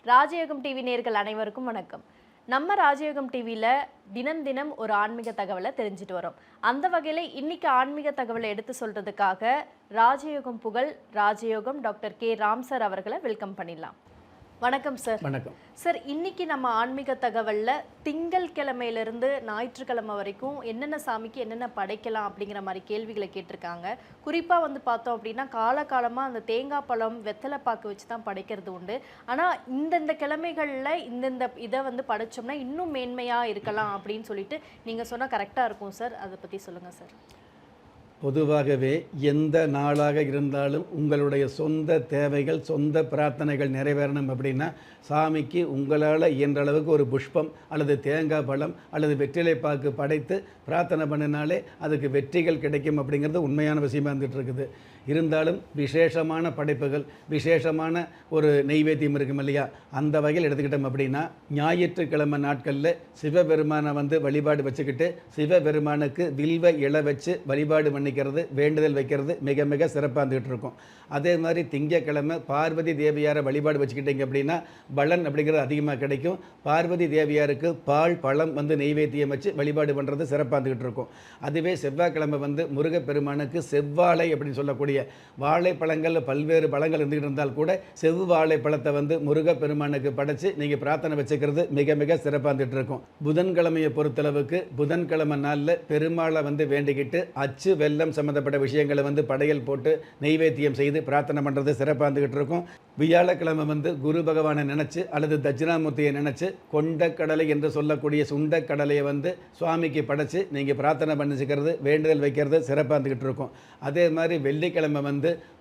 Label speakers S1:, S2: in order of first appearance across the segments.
S1: ராஜயோகம் டிவி நேயர்கள் அனைவருக்கும் வணக்கம். நம்ம ராஜயோகம் டிவியில் தினம் தினம் ஒரு ஆன்மீக தகவலை தெரிஞ்சுட்டு வரோம். அந்த வகையில் இன்னைக்கு ஆன்மீக தகவலை எடுத்து சொல்றதுக்காக ராஜயோகம் புகழ் ராஜயோகம் டாக்டர் கே ராம் சார் அவர்களை வெல்கம் பண்ணிடலாம். வணக்கம் சார்.
S2: வணக்கம்
S1: சார். இன்னைக்கு நம்ம ஆன்மீக தகவல்ல திங்கள் கிழமையிலிருந்து ஞாயிற்றுக்கிழமை வரைக்கும் என்னென்ன சாமிக்கு என்னென்ன படைக்கலாம் அப்படிங்கிற மாதிரி கேள்விகளை கேட்டிருக்காங்க. குறிப்பாக பார்த்தோம் அப்படின்னா காலகாலமாக அந்த தேங்காய் பழம் வெத்தலை பாக்கு வச்சு தான் படைக்கிறது உண்டு. ஆனால் இந்தந்த கிழமைகளில் இந்தந்த இதை படைச்சோம்னா இன்னும் மேன்மையாக இருக்கலாம் அப்படின்னு சொல்லிட்டு நீங்கள் சொன்னால் கரெக்டாக இருக்கும் சார். அதை பற்றி சொல்லுங்கள் சார்.
S2: பொதுவாகவே எந்த நாளாக இருந்தாலும் உங்களுடைய சொந்த தேவைகள் சொந்த பிரார்த்தனைகள் நிறைவேறணும் அப்படின்னா சாமிக்கு உங்களால் இயன்ற அளவுக்கு ஒரு புஷ்பம் அல்லது தேங்காய் பழம் அல்லது வெற்றிலை பாக்கு படைத்து பிரார்த்தனை பண்ணினாலே அதுக்கு வெற்றிகள் கிடைக்கும் அப்படிங்கிறது உண்மையான விஷயமாக இருந்துகிட்டு இருக்குது. இருந்தாலும் விசேஷமான படைப்புகள் விசேஷமான ஒரு நெய்வேத்தியம் இருக்கும் இல்லையா, அந்த வகையில் எடுத்துக்கிட்டோம் அப்படின்னா ஞாயிற்றுக்கிழமை நாட்களில் சிவபெருமானை வழிபாடு வச்சுக்கிட்டு சிவபெருமானுக்கு வில்வ இலை வச்சு வழிபாடு பண்ணிக்கிறது வேண்டுதல் வைக்கிறது மிக மிக சிறப்பாக இருந்துகிட்டு இருக்கும். அதே மாதிரி திங்கக்கிழமை பார்வதி தேவியாரை வழிபாடு வச்சுக்கிட்டீங்க அப்படின்னா பலன் அப்படிங்கிறது அதிகமாக கிடைக்கும். பார்வதி தேவியாருக்கு பால் பழம் நெய்வேத்தியம் வச்சு வழிபாடு பண்ணுறது சிறப்பாக இருந்துகிட்டு இருக்கும். அதுவே செவ்வாய்க்கிழமை முருகப்பெருமானுக்கு செவ்வாழை அப்படின்னு சொல்லக்கூடிய வாழைப்பழங்கள் பல்வேறு பழங்கள் இருந்துகிட்டு இருந்தால் கூட செவ்வாழை பழத்தை முருகப்பெருமானுக்கு படைச்சு நீங்கள் பிரார்த்தனை வச்சுக்கிறது மிக மிக சிறப்பாக இருந்துகிட்டு இருக்கும். புதன்கிழமையை பொறுத்தளவுக்கு புதன்கிழமை நாளில் பெருமாளை வேண்டிக்கிட்டு அச்சு வெல்லம் சம்மந்தப்பட்ட விஷயங்களை படையல் போட்டு நெய்வேத்தியம் செய்து பிரார்த்தனை பண்ணுறது சிறப்பாக இருந்துகிட்டு இருக்கும். வியாழக்கிழமை குரு பகவானை நினச்சி அல்லது தட்சிணாமூர்த்தியை நினச்சி கொண்டக்கடலை என்று சொல்லக்கூடிய சுண்டக்கடலையை சுவாமிக்கு படைச்சு நீங்கள் பிரார்த்தனை பண்ணிச்சுக்கிறது வேண்டுதல் வைக்கிறது சிறப்பாக இருந்துகிட்டு இருக்கும். அதே மாதிரி வெள்ளிக்கிழமை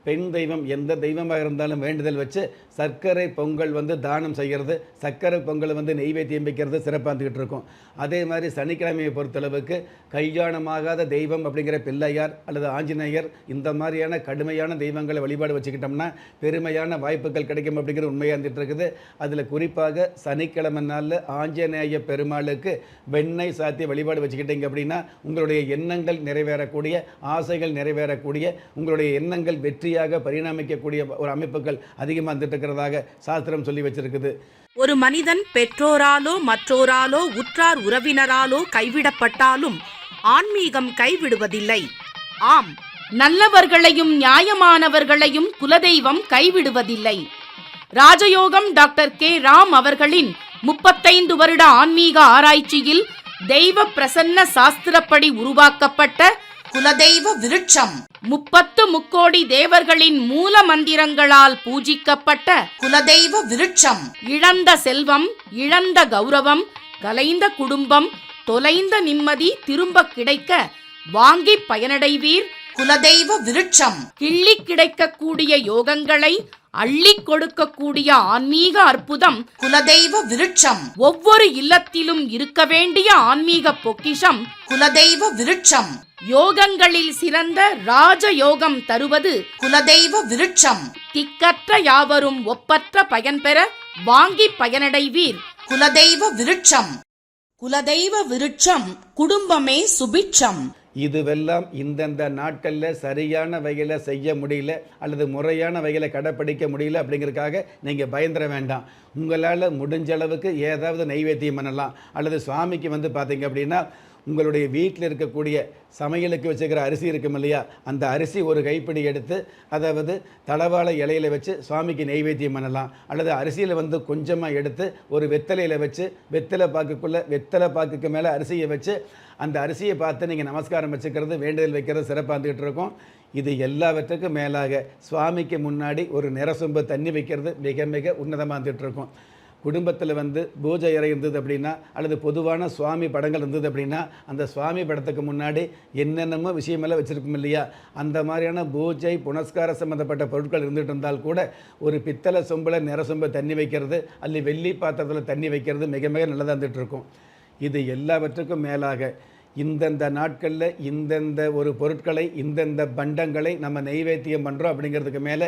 S2: பெண் தெய்வம் எந்த தெய்வமாக இருந்தாலும் வேண்டுதல் வச்சு சர்க்கரை பொங்கல் தானம் செய்கிறது சர்க்கரை பொங்கல் நெய்வேத்தியம் வைக்கிறது சிறப்பாக இருந்துகிட்டு இருக்கும். அதே மாதிரி சனிக்கிழமையை பொறுத்தளவுக்கு கல்யாணமாகாத தெய்வம் அப்படிங்கிற பிள்ளையார் அல்லது ஆஞ்சநேயர் இந்த மாதிரியான கடுமையான தெய்வங்களை வழிபாடு வச்சுக்கிட்டோம்னா பெருமையான வாய்ப்புகள் கிடைக்கும் அப்படிங்கிற உண்மையாக இருந்துகிட்டு இருக்குது. அதில் குறிப்பாக சனிக்கிழமை நாளில் ஆஞ்சநேய பெருமாளுக்கு வெண்ணெய் சாத்தி வழிபாடு வச்சுக்கிட்டீங்க அப்படின்னா உங்களுடைய எண்ணங்கள் நிறைவேறக்கூடிய ஆசைகள் நிறைவேறக்கூடிய உங்களுடைய எண்ணங்கள் வெற்றியாக பரிணாமிக்கக்கூடிய ஒரு அமைப்புகள் அதிகமாக இருந்துட்டு இருக்கிறதாக சாஸ்திரம் சொல்லி வச்சிருக்குது.
S3: ஒரு மனிதன் பெற்றோராலோ மற்றோராலோ உற்றார் உறவினராலோ கைவிடப்பட்டாலும் ஆன்மீகம் கைவிடுவதில்லை. ஆம், நல்லவர்களையும் நியாயமானவர்களையும் குலதெய்வம் கைவிடுவதில்லை. ராஜயோகம் டாக்டர் கே ராம் அவர்களின் 35 வருட ஆன்மீக ஆராய்ச்சியில் தெய்வ பிரசன்ன சாஸ்திரப்படி உருவாக்கப்பட்ட குலதெய்வ விருட்சம் 30 முக்கோடி தேவர்களின் மூல மந்திரங்களால் பூஜிக்கப்பட்ட குலதெய்வ விருட்சம் இழந்த செல்வம் இழந்த கௌரவம் கலைந்த குடும்பம் தொலைந்த நிம்மதி திரும்ப கிடைக்க வாங்கி பயனடைவீர். குலதெய்வ விருட்சம் கிள்ளி கிடைக்கக்கூடிய யோகங்களை அள்ளி கொடுக்கக்கூடிய ஆன்மீக அற்புதம் குலதெய்வ விருட்சம். ஒவ்வொரு இல்லத்திலும் இருக்க வேண்டிய ஆன்மீக பொக்கிஷம் குலதெய்வ விருட்சம். யோகங்களில் சிறந்த ராஜயோகம் தருவது குலதெய்வ விருட்சம். திக்கற்ற யாவரும் ஒப்பற்ற பயன் பெற வாங்கி பயனடைவீர். குலதெய்வ விருட்சம். குலதெய்வ விருட்சம் குடும்பமே சுபிட்சம்.
S2: இதுவெல்லாம் இந்தந்த நாட்களில் சரியான வகையில் செய்ய முடியல அல்லது முறையான வகையில் கடைப்பிடிக்க முடியல அப்படிங்கிறதுக்காக நீங்கள் பயந்துட வேண்டாம். உங்களால் முடிஞ்ச அளவுக்கு ஏதாவது நைவேத்தியம் பண்ணலாம். அல்லது சுவாமிக்கு பார்த்தீங்க அப்படின்னா உங்களுடைய வீட்டில் இருக்கக்கூடிய சமையலுக்கு வச்சுக்கிற அரிசி இருக்கும் இல்லையா, அந்த அரிசி ஒரு கைப்பிடி எடுத்து அதாவது தளவாழை இலையில் வச்சு சுவாமிக்கு நெய்வேத்தியம் பண்ணலாம். அல்லது அரிசியில் கொஞ்சமாக எடுத்து ஒரு வெத்தலையில் வச்சு வெத்தலை பாக்குக்கு மேலே அரிசியை வச்சு அந்த அரிசியை பார்த்து நீங்கள் நமஸ்காரம் வச்சுக்கிறது வேண்டுதல் வைக்கிறது சிறப்பாக இருந்துகிட்டு இருக்கும். இது எல்லாவற்றுக்கும் மேலாக சுவாமிக்கு முன்னாடி ஒரு நிறசொம்பு தண்ணி வைக்கிறது மிக மிக உன்னதமாக இருந்துகிட்டு இருக்கும். குடும்பத்தில் பூஜை அறை இருந்தது அப்படின்னா அல்லது பொதுவான சுவாமி படங்கள் இருந்தது அப்படின்னா அந்த சுவாமி படத்துக்கு முன்னாடி என்னென்னமோ விஷயமெல்லாம் வச்சுருக்கும் இல்லையா, அந்த மாதிரியான பூஜை புனஸ்கார சம்மந்தப்பட்ட பொருட்கள் இருந்துகிட்டு இருந்தால் கூட ஒரு பித்தளை சொம்பில் நிறசொம்பு தண்ணி வைக்கிறது அல்லது வெள்ளி பாத்திரத்தில் தண்ணி வைக்கிறது மிக மிக நல்லதாக இருந்துகிட்டு இருக்கும். இது எல்லாவற்றுக்கும் மேலாக இந்தந்த நாட்களில் இந்தந்த ஒரு பொருட்களை இந்தந்த பண்டங்களை நம்ம நெய்வேத்தியம் பண்ணுறோம் அப்படிங்கிறதுக்கு மேலே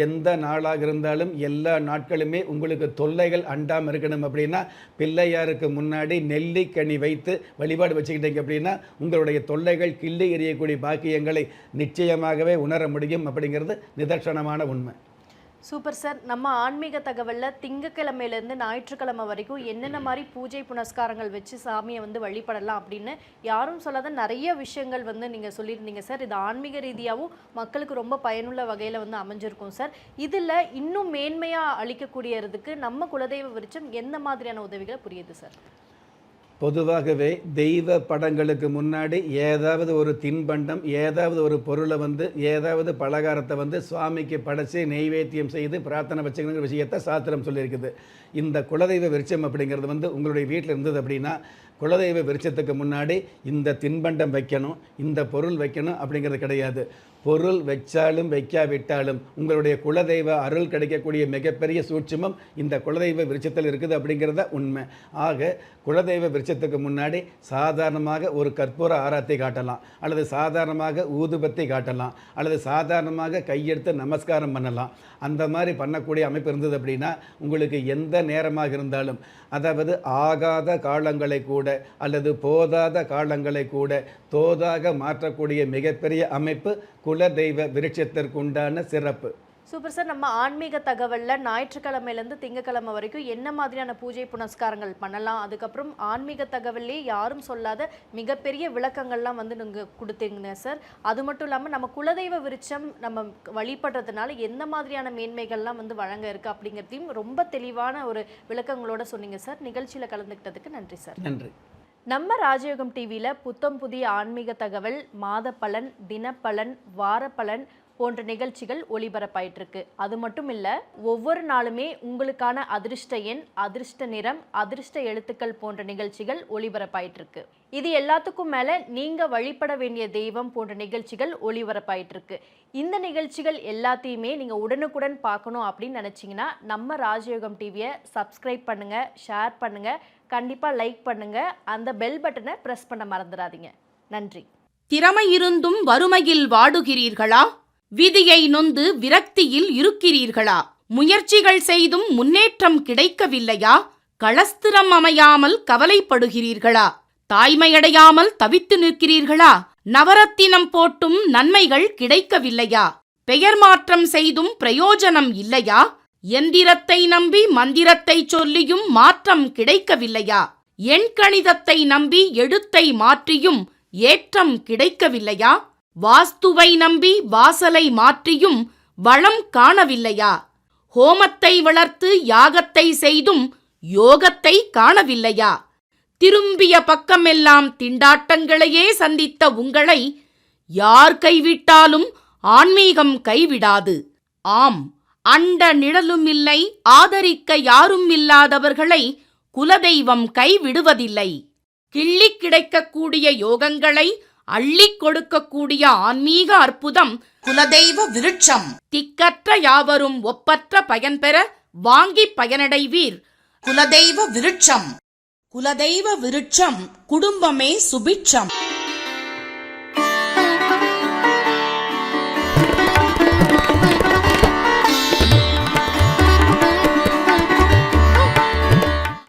S2: எந்த நாளாக இருந்தாலும் எல்லா நாட்களுமே உங்களுக்கு தொல்லைகள் அண்டாமல் இருக்கணும் அப்படின்னா பிள்ளையாருக்கு முன்னாடி நெல்லிக்கனி வைத்து வழிபாடு வச்சுக்கிட்டீங்க அப்படின்னா உங்களுடைய தொல்லைகள் கிள்ளி எறியக்கூடிய பாக்கியங்களை நிச்சயமாகவே உணர முடியும் அப்படிங்கிறது நிதர்சனமான உண்மை.
S1: Super sir. நம்ம ஆன்மீக தகவல்ல திங்கக்கிழமையிலேருந்து ஞாயிற்றுக்கிழமை வரைக்கும் என்னென்ன மாதிரி பூஜை புனஸ்காரங்கள் வச்சு சாமியை வந்து வழிபடலாம் அப்படின்னு யாரும் சொல்லாத நிறைய விஷயங்கள் வந்து நீங்கள் சொல்லியிருந்தீங்க சார். இது ஆன்மீக ரீதியாகவும் மக்களுக்கு ரொம்ப பயனுள்ள வகையில் வந்து அமைஞ்சிருக்கும் சார். இதில் இன்னும் மேன்மையாக அளிக்கக்கூடியதுக்கு நம்ம குலதெய்வ விருட்சம் எந்த மாதிரியான உதவிகளை புரியுது சார்?
S2: பொதுவாகவே தெய்வ படங்களுக்கு முன்னாடி ஏதாவது ஒரு தின்பண்டம், ஏதாவது ஒரு பொருளை வந்து, ஏதாவது பலகாரத்தை வந்து சுவாமிக்கு படைச்சி நெய்வேத்தியம் செய்து பிரார்த்தனை வச்சுக்கிற விஷயத்தை சாஸ்திரம் சொல்லியிருக்குது. இந்த குலதெய்வ விருட்சம் அப்படிங்கிறது வந்து உங்களுடைய வீட்டில் இருந்தது அப்படின்னா, குலதெய்வ விருட்சத்துக்கு முன்னாடி இந்த தின்பண்டம் வைக்கணும், இந்த பொருள் வைக்கணும் அப்படிங்கிறது கிடையாது. பொருள் வச்சாலும் வைக்காவிட்டாலும் உங்களுடைய குலதெய்வ அருள் கிடைக்கக்கூடிய மிகப்பெரிய சூட்சுமம் இந்த குலதெய்வ விருட்சத்தில் இருக்குது அப்படிங்கிறத உண்மை. ஆக குலதெய்வ விருட்சத்துக்கு முன்னாடி சாதாரணமாக ஒரு கற்பூர ஆராத்தி காட்டலாம், அல்லது சாதாரணமாக ஊதுபத்தி காட்டலாம், அல்லது சாதாரணமாக கையெடுத்து நமஸ்காரம் பண்ணலாம். அந்த மாதிரி பண்ணக்கூடிய அமைப்பு இருந்தது அப்படின்னா உங்களுக்கு எந்த நேரமாக இருந்தாலும், அதாவது ஆகாத காலங்களை கூட அல்லது போதாத காலங்களை கூட தோதாக மாற்றக்கூடிய மிகப்பெரிய அமைப்பு குலதெய்வ விருட்சத்திற்கு உண்டான சிறப்பு.
S1: Super sir. நம்ம ஆன்மீக தகவல்ல ஞாயிற்றுக்கிழமையிலேருந்து திங்கக்கிழமை வரைக்கும் என்ன மாதிரியான பூஜை புனஸ்காரங்கள் பண்ணலாம், அதுக்கப்புறம் ஆன்மீக தகவல்லே யாரும் சொல்லாத மிகப்பெரிய விளக்கங்கள்லாம் வந்து நீங்கள் கொடுத்தீங்க சார். அது மட்டும் இல்லாமல் நம்ம குலதெய்வ விருட்சம் நம்ம வழிபடுறதுனால எந்த மாதிரியான மேன்மைகள்லாம் வந்து வழங்க இருக்குது அப்படிங்கிறதையும் ரொம்ப தெளிவான ஒரு விளக்கங்களோட சொன்னீங்க சார். நிகழ்ச்சியில் கலந்துக்கிட்டதுக்கு நன்றி சார்.
S2: நன்றி.
S1: நம்ம ராஜயோகம் டிவியில் புத்தம் புதிய ஆன்மீக தகவல், மாத பலன், தினப்பலன், வாரப்பலன் போன்ற நிகழ்ச்சிகள் ஒளிபரப்பாயிட்டு இருக்கு. அது மட்டும் இல்லை, ஒவ்வொரு நாளுமே உங்களுக்கான அதிர்ஷ்ட எண், அதிர்ஷ்ட நிறம், அதிர்ஷ்ட எழுத்துக்கள் போன்ற நிகழ்ச்சிகள் ஒளிபரப்பாயிட்டு இருக்கு. இது எல்லாத்துக்கும் மேலே நீங்கள் வழிபட வேண்டிய தெய்வம் போன்ற நிகழ்ச்சிகள் ஒளிபரப்பாயிட்டு இருக்கு. இந்த நிகழ்ச்சிகள் எல்லாத்தையுமே நீங்கள் உடனுக்குடன் பார்க்கணும் அப்படின்னு நினச்சிங்கன்னா நம்ம ராஜயோகம் டிவியை சப்ஸ்கிரைப் பண்ணுங்கள், ஷேர் பண்ணுங்கள், கண்டிப்பாக லைக் பண்ணுங்கள், அந்த பெல் பட்டனை ப்ரெஸ் பண்ண மறந்துடாதீங்க. நன்றி.
S3: திறமை இருந்தும் வறுமையில் வாடுகிறீர்களா? விதியை நொந்து விரக்தியில் இருக்கிறீர்களா? முயற்சிகள் செய்தும் முன்னேற்றம் கிடைக்கவில்லையா? களஸ்திரம் அமையாமல் கவலைப்படுகிறீர்களா? தாய்மையடையாமல் தவித்து நிற்கிறீர்களா? நவரத்தினம் போட்டும் நன்மைகள் கிடைக்கவில்லையா? பெயர் மாற்றம் செய்தும் பிரயோஜனம் இல்லையா? எந்திரத்தை நம்பி மந்திரத்தை சொல்லியும் மாற்றம் கிடைக்கவில்லையா? எண்கணிதத்தை நம்பி எழுத்தை மாற்றியும் ஏற்றம் கிடைக்கவில்லையா? வாஸ்துவை நம்பி வாசலை மாற்றியும் வளம் காணவில்லையா? ஹோமத்தை வளர்த்து யாகத்தை செய்தும் யோகத்தை காணவில்லையா? திரும்பிய பக்கமெல்லாம் திண்டாட்டங்களையே சந்தித்த உங்களை யார் கைவிட்டாலும் ஆன்மீகம் கைவிடாது. ஆம், அண்ட நிழலுமில்லை, ஆதரிக்க யாரும் இல்லாதவர்களை குலதெய்வம் கைவிடுவதில்லை. கிள்ளிக் கிடைக்கக்கூடிய யோகங்களை அள்ளிக் கொடுக்கக்கூடிய ஆன்மீக அற்புதம் குலதெய்வ விருட்சம். திக்கற்ற யாவரும் ஒப்பற்ற பயன்பெற வாங்கி பயனடைவீர். குலதெய்வ விருட்சம். குலதெய்வ விருட்சம், குடும்பமே சுபிட்சம்.